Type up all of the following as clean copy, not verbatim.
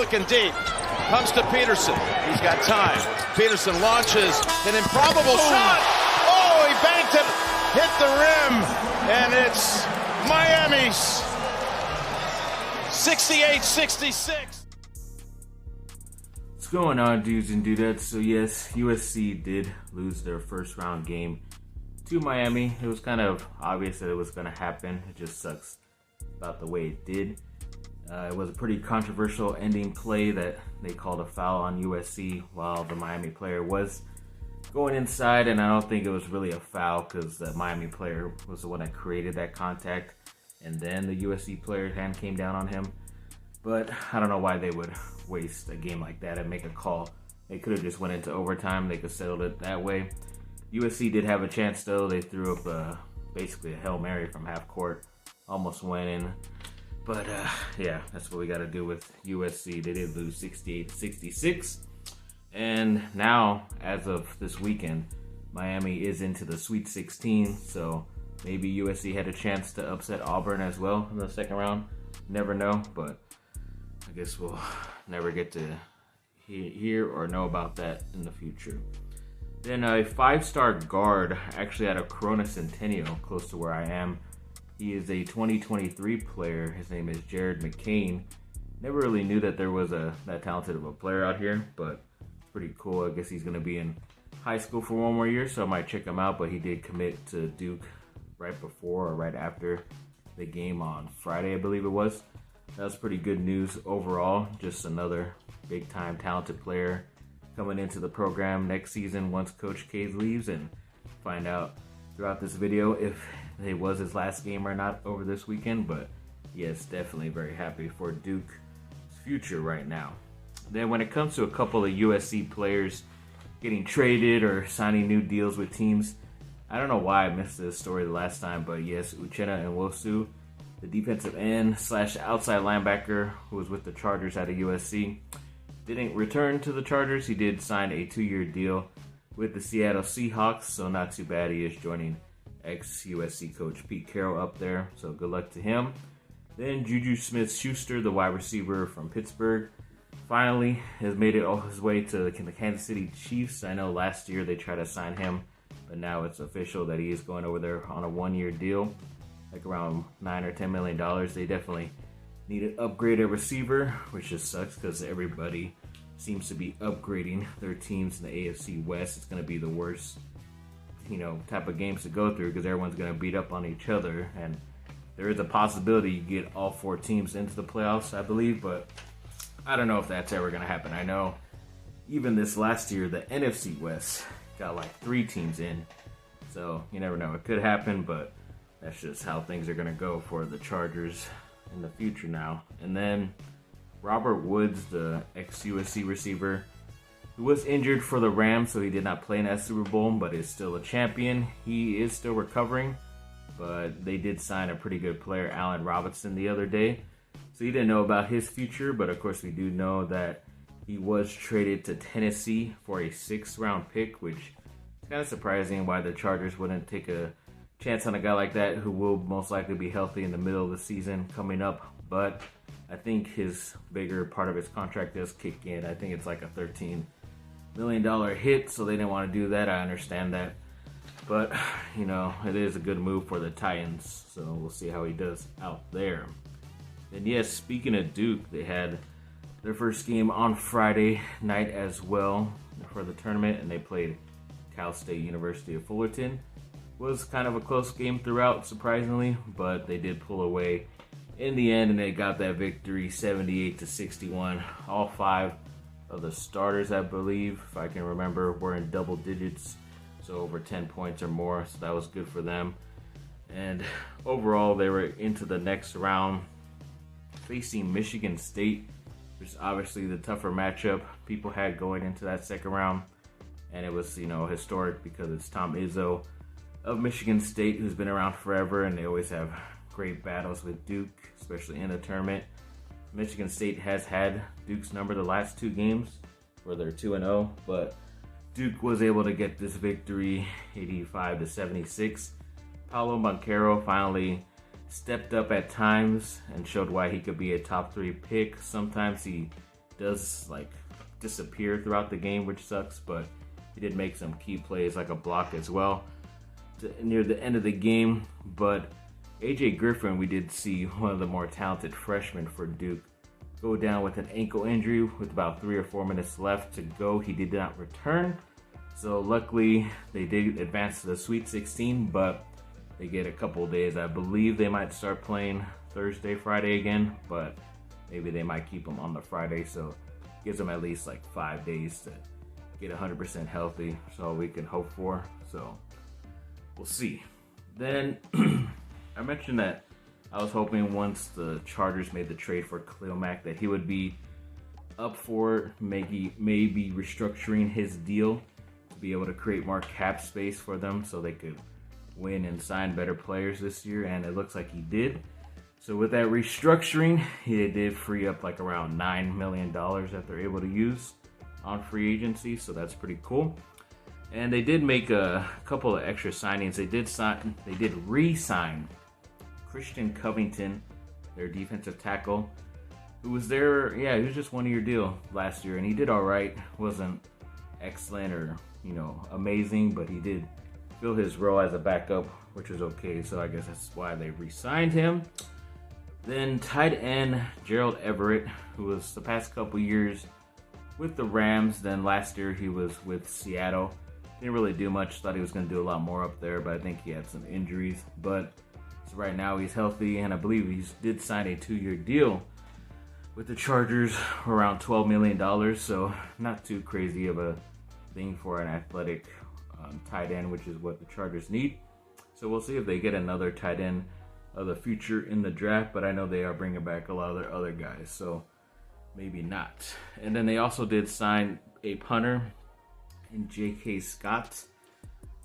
looking deep. Comes to Peterson. He's got time. Peterson launches an improbable shot. Oh, he banked it. Hit the rim. And it's Miami's 68-66. What's going on, dudes and dudettes? So yes, USC did lose their first round game to Miami. It was kind of obvious that it was going to happen. It just sucks about the way it did. It was a pretty controversial ending play that they called a foul on USC while the Miami player was going inside, and I don't think it was really a foul because the Miami player was the one that created that contact, and then the USC player's hand came down on him. But I don't know why they would waste a game like that and make a call. They could have just went into overtime. They could settle it that way. USC did have a chance though. They threw up basically a Hail Mary from half court, almost went in. But yeah, that's what we got to do with USC. They did lose 68-66. And now, as of this weekend, Miami is into the Sweet 16. So maybe USC had a chance to upset Auburn as well in the second round. Never know, but I guess we'll never get to hear or know about that in the future. Then a 5-star guard actually at a Corona Centennial close to where I am. He is a 2023 player. His name is Jared McCain. Never really knew that there was that talented of a player out here, but it's pretty cool. I guess he's going to be in high school for one more year, so I might check him out. But he did commit to Duke right before or right after the game on Friday, I believe it was. That was pretty good news overall. Just another big-time talented player coming into the program next season once Coach K leaves, and find out throughout this video if it was his last game or not over this weekend. But yes, definitely very happy for Duke's future right now. Then when it comes to a couple of USC players getting traded or signing new deals with teams, I don't know why I missed this story the last time, but yes, Uchenna Nwosu, the defensive end / outside linebacker who was with the Chargers out of USC, didn't return to the Chargers. He did sign a 2-year deal with the Seattle Seahawks, so not too bad. He is joining ex-USC coach Pete Carroll up there, so good luck to him. Then Juju Smith-Schuster, the wide receiver from Pittsburgh, finally has made it all his way to the Kansas City Chiefs. I know last year they tried to sign him, but now it's official that he is going over there on a 1-year deal, like around $9 or $10 million. They definitely need an upgraded receiver, which just sucks because everybody seems to be upgrading their teams in the AFC West. It's going to be the worst, type of games to go through because everyone's going to beat up on each other, and there is a possibility you get all 4 teams into the playoffs, I believe, but I don't know if that's ever going to happen. I know even this last year, the NFC West got like 3 teams in, so you never know. It could happen, but that's just how things are going to go for the Chargers in the future now. And then Robert Woods, the ex-USC receiver, who was injured for the Rams, so he did not play in that Super Bowl, but is still a champion. He is still recovering, but they did sign a pretty good player, Allen Robinson, the other day. So you didn't know about his future, but of course we do know that he was traded to Tennessee for a 6th-round pick, which is kind of surprising why the Chargers wouldn't take a chance on a guy like that who will most likely be healthy in the middle of the season coming up. But I think his bigger part of his contract does kick in. I think it's like a $13 million hit, so they didn't want to do that. I understand that. But, it is a good move for the Titans, so we'll see how he does out there. And yes, speaking of Duke, they had their first game on Friday night as well for the tournament, and they played Cal State University of Fullerton. It was kind of a close game throughout, surprisingly, but they did pull away in the end, and they got that victory 78-61. All 5 of the starters, I believe, if I can remember, were in double digits, so over 10 points or more, so that was good for them. And overall, they were into the next round facing Michigan State, which is obviously the tougher matchup people had going into that second round. And it was, historic because it's Tom Izzo of Michigan State, who's been around forever, and they always have great battles with Duke, especially in the tournament. Michigan State has had Duke's number the last 2 games, where they're 2-0, but Duke was able to get this victory 85-76. Paolo Banchero finally stepped up at times and showed why he could be a top 3 pick. Sometimes he does like disappear throughout the game, which sucks, but he did make some key plays like a block as well near the end of the game. But AJ Griffin, we did see one of the more talented freshmen for Duke go down with an ankle injury with about 3 or 4 minutes left to go. He did not return. So luckily they did advance to the Sweet 16, but they get a couple of days. I believe they might start playing Thursday, Friday again, but maybe they might keep him on the Friday. So it gives them at least like 5 days to get 100% healthy. So we can hope for. So we'll see. Then I mentioned that I was hoping once the Chargers made the trade for Khalil Mack that he would be up for maybe restructuring his deal to be able to create more cap space for them so they could win and sign better players this year, and it looks like he did. So with that restructuring, he did free up like around $9 million that they're able to use on free agency, so that's pretty cool. And they did make a couple of extra signings. They did re-sign Christian Covington, their defensive tackle, who was there. Yeah, he was just 1-year deal last year, and he did all right. Wasn't excellent or amazing, but he did fill his role as a backup, which was okay. So I guess that's why they re-signed him. Then tight end Gerald Everett, who was the past couple years with the Rams. Then last year he was with Seattle. Didn't really do much. Thought he was going to do a lot more up there, but I think he had some injuries. But so right now he's healthy, and I believe he did sign a 2-year deal with the Chargers for around $12 million. So not too crazy of a thing for an athletic tight end, which is what the Chargers need. So we'll see if they get another tight end of the future in the draft, but I know they are bringing back a lot of their other guys, so maybe not. And then they also did sign a punter in J.K. Scott,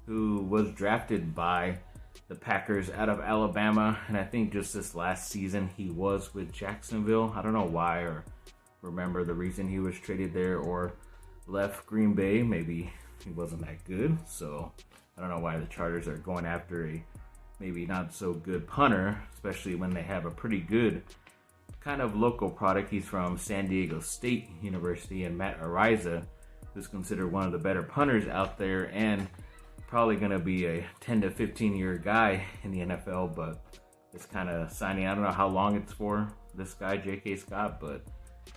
who was drafted by the Packers out of Alabama, and I think just this last season he was with Jacksonville. I don't know why or remember the reason he was traded there or left Green Bay. Maybe he wasn't that good, so I don't know why the Chargers are going after a maybe not so good punter, especially when they have a pretty good kind of local product. He's from San Diego State University, and Matt Ariza, who's considered one of the better punters out there and probably going to be a 10 to 15 year guy in the NFL. But this kind of signing, I don't know how long it's for this guy, J.K. Scott, but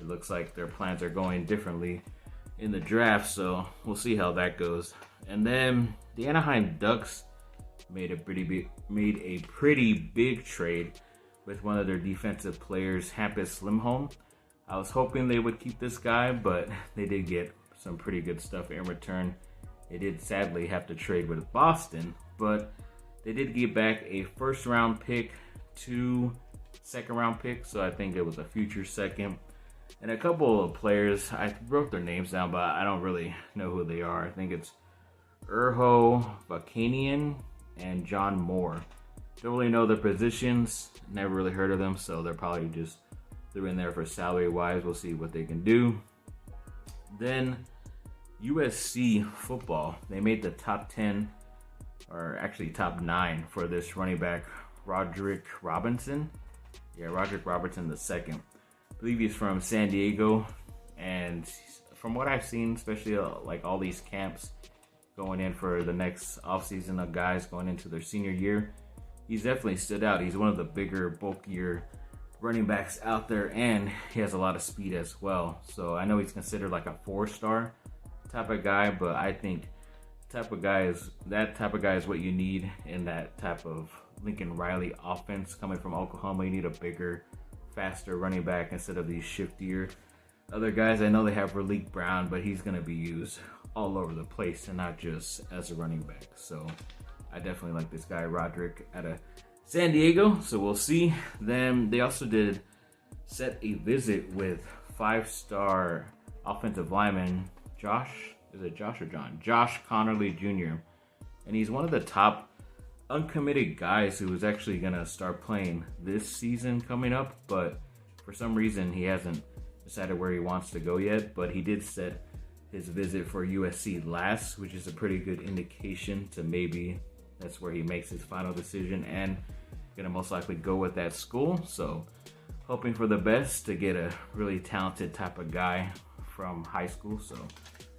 it looks like their plans are going differently in the draft, so we'll see how that goes. And then the Anaheim Ducks made a pretty big trade with one of their defensive players, Hampus Lindholm. I was hoping they would keep this guy, but they did get some pretty good stuff in return. They did sadly have to trade with Boston, but they did get back a first-round pick, 2 second-round picks, so I think it was a future second. And a couple of players, I wrote their names down, but I don't really know who they are. I think it's Urho Vakanian and John Moore. Don't really know their positions, never really heard of them, so they're probably just threw in there for salary-wise. We'll see what they can do. Then USC football, they made the top 10, or actually top 9 for this running back, Roderick Robinson. Yeah, Roderick Robinson II. I believe he's from San Diego, and from what I've seen, especially like all these camps going in for the next offseason of guys going into their senior year, he's definitely stood out. He's one of the bigger, bulkier running backs out there, and he has a lot of speed as well. So I know he's considered like a 4-star type of guy, but I think that type of guy is what you need in that type of Lincoln Riley offense coming from Oklahoma. You need a bigger, faster running back instead of these shiftier other guys. I know they have Raleek Brown, but he's going to be used all over the place and not just as a running back. So I definitely like this guy, Roderick, out of San Diego. So we'll see. Then they also did set a visit with 5-star offensive lineman Josh Connerly Jr. And he's one of the top uncommitted guys who is actually going to start playing this season coming up, but for some reason he hasn't decided where he wants to go yet. But he did set his visit for USC last, which is a pretty good indication to maybe that's where he makes his final decision and gonna most likely go with that school. So hoping for the best to get a really talented type of guy from high school. So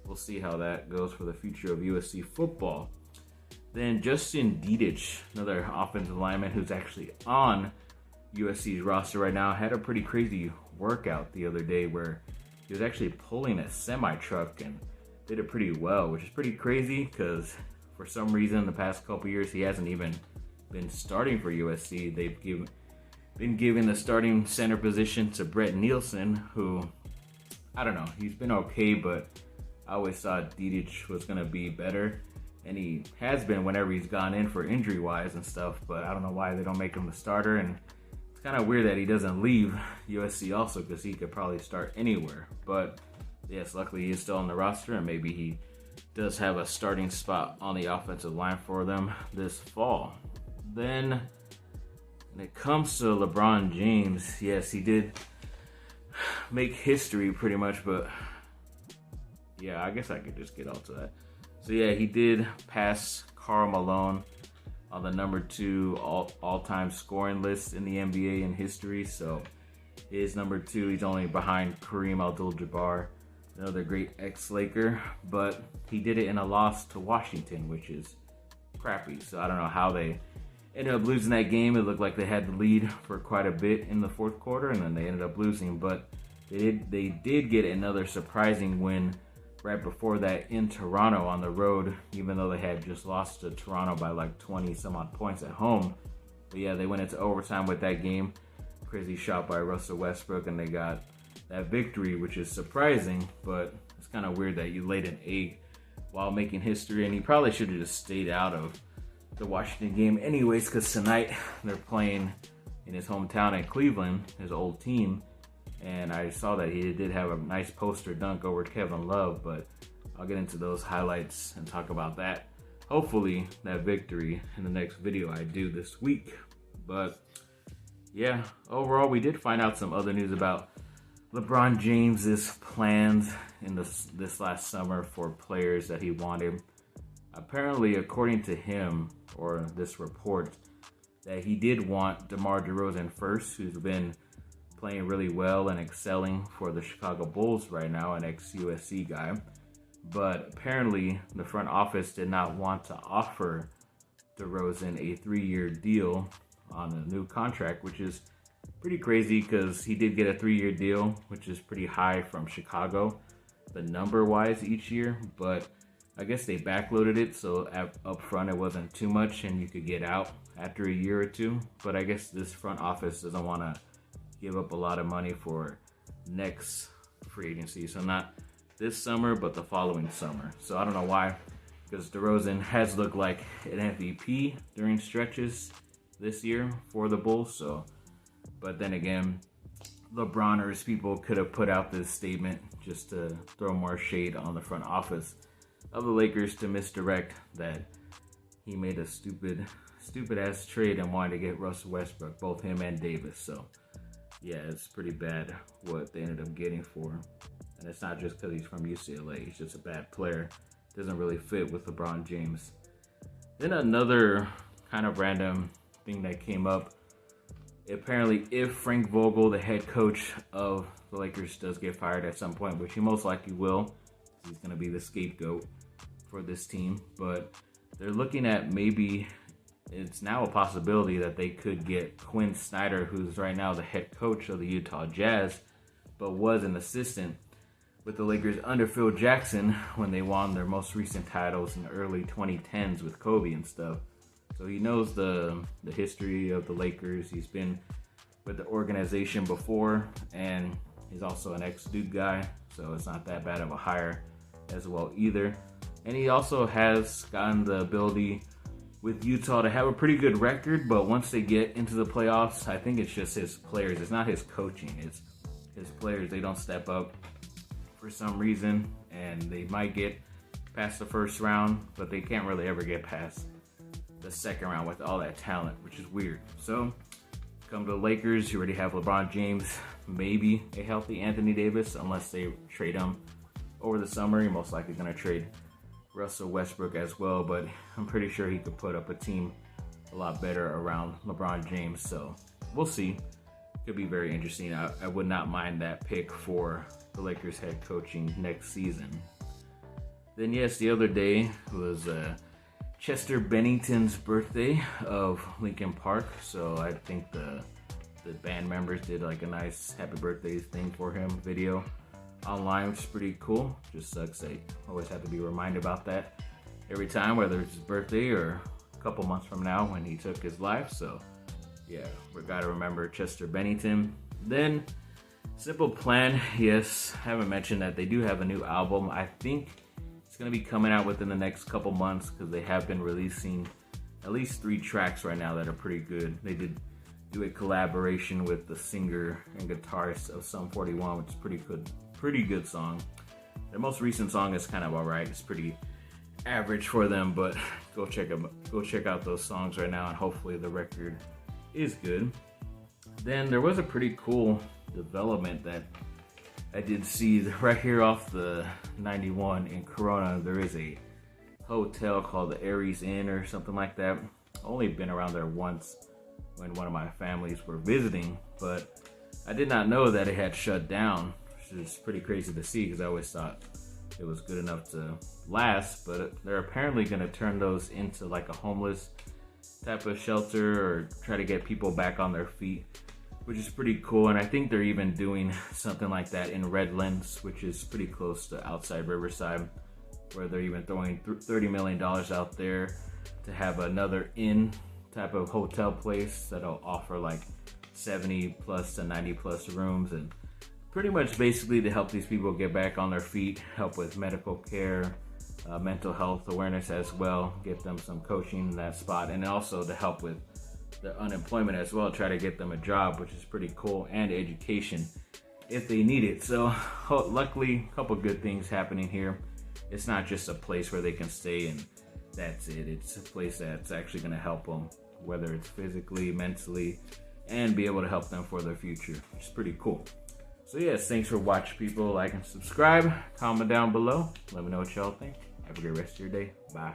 we'll see how that goes for the future of USC football. Then Justin Dedich, another offensive lineman who's actually on USC's roster right now, had a pretty crazy workout the other day where he was actually pulling a semi-truck and did it pretty well, which is pretty crazy because for some reason the past couple years he hasn't even been starting for USC. They've been giving the starting center position to Brett Nielsen, who, I don't know, he's been okay, but I always thought Dedich was going to be better. And he has been whenever he's gone in for injury-wise and stuff, but I don't know why they don't make him the starter. And it's kind of weird that he doesn't leave USC also, because he could probably start anywhere. But yes, luckily he is still on the roster, and maybe he does have a starting spot on the offensive line for them this fall. Then when it comes to LeBron James, yes, he did make history pretty much, but yeah, I guess I could just get on to that. So yeah, he did pass Karl Malone on the number 2 all-time scoring list in the NBA in history. So he is number 2. He's only behind Kareem Abdul-Jabbar, another great ex-Laker. But he did it in a loss to Washington, which is crappy. So I don't know how they ended up losing that game. It looked like they had the lead for quite a bit in the fourth quarter, and then they ended up losing. But they did get another surprising win right before that in Toronto on the road, even though they had just lost to Toronto by like 20 some odd points at home. But yeah, they went into overtime with that game. Crazy shot by Russell Westbrook, and they got that victory, which is surprising, but it's kind of weird that you laid an egg while making history, and he probably should have just stayed out of the Washington game anyways, because tonight they're playing in his hometown in Cleveland, his old team. And I saw that he did have a nice poster dunk over Kevin Love, but I'll get into those highlights and talk about that. Hopefully that victory in the next video I do this week. But yeah, overall we did find out some other news about LeBron James's plans in this last summer for players that he wanted. Apparently, according to him, or this report, that he did want DeMar DeRozan first, who's been playing really well and excelling for the Chicago Bulls right now, an ex-USC guy. But apparently the front office did not want to offer DeRozan a 3-year deal on a new contract, which is pretty crazy because he did get a 3-year deal, which is pretty high from Chicago, the number-wise each year. But I guess they backloaded it, so up front it wasn't too much and you could get out after a year or two. But I guess this front office doesn't want to give up a lot of money for next free agency. So not this summer, but the following summer. So I don't know why, because DeRozan has looked like an MVP during stretches this year for the Bulls. So, but then again, LeBroners people could have put out this statement just to throw more shade on the front office of the Lakers to misdirect that he made a stupid ass trade and wanted to get Russell Westbrook, both him and Davis. So yeah, it's pretty bad what they ended up getting for him. And it's not just because he's from UCLA. He's just a bad player. Doesn't really fit with LeBron James. Then another kind of random thing that came up. Apparently, if Frank Vogel, the head coach of the Lakers, does get fired at some point, which he most likely will, he's going to be the scapegoat for this team. But they're looking at maybe it's now a possibility that they could get Quinn Snyder, who's right now the head coach of the Utah Jazz, but was an assistant with the Lakers under Phil Jackson when they won their most recent titles in the early 2010s with Kobe and stuff. So he knows the history of the Lakers. He's been with the organization before, and he's also an ex-Duke guy, so it's not that bad of a hire as well either. And he also has gotten the ability with Utah to have a pretty good record, but once they get into the playoffs, I think it's just his players. It's not his coaching. It's his players. They don't step up for some reason, and they might get past the first round, but they can't really ever get past the second round with all that talent, which is weird. So, come to the Lakers, you already have LeBron James, maybe a healthy Anthony Davis, unless they trade him over the summer. You're most likely going to trade Russell Westbrook as well, but I'm pretty sure he could put up a team a lot better around LeBron James. So we'll see. could be very interesting. I would not mind that pick for the Lakers head coaching next season. Then yes, the other day was Chester Bennington's birthday of Linkin Park, so I think the band members did like a nice happy birthday thing for him video online, which is pretty cool. Just sucks I always have to be reminded about that every time, whether it's his birthday or a couple months from now when he took his life. So yeah, we gotta remember Chester Bennington. Then Simple Plan, yes, haven't mentioned that they do have a new album. I think it's gonna be coming out within the next couple months because they have been releasing at least 3 tracks right now that are pretty good. They did do a collaboration with the singer and guitarist of Sum 41, which is pretty good song. Their most recent song is kind of alright. It's pretty average for them, but go check out those songs right now, and hopefully the record is good. Then there was a pretty cool development that I did see right here off the 91 in Corona. There is a hotel called the Aries Inn or something like that. Only been around there once when one of my families were visiting, but I did not know that it had shut down, which is pretty crazy to see because I always thought it was good enough to last, but they're apparently going to turn those into like a homeless type of shelter or try to get people back on their feet, which is pretty cool. And I think they're even doing something like that in Redlands, which is pretty close to outside Riverside, where they're even throwing $30 million out there to have another inn type of hotel place that'll offer like 70 plus to 90 plus rooms, and pretty much basically to help these people get back on their feet, help with medical care, mental health awareness as well, get them some coaching in that spot, and also to help with their unemployment as well, try to get them a job, which is pretty cool, and education if they need it. So luckily, a couple good things happening here. It's not just a place where they can stay and that's it. It's a place that's actually going to help them, whether it's physically, mentally, and be able to help them for their future, which is pretty cool. So yes, thanks for watching, people. Like and subscribe, comment down below, let me know what y'all think. Have a great rest of your day. Bye.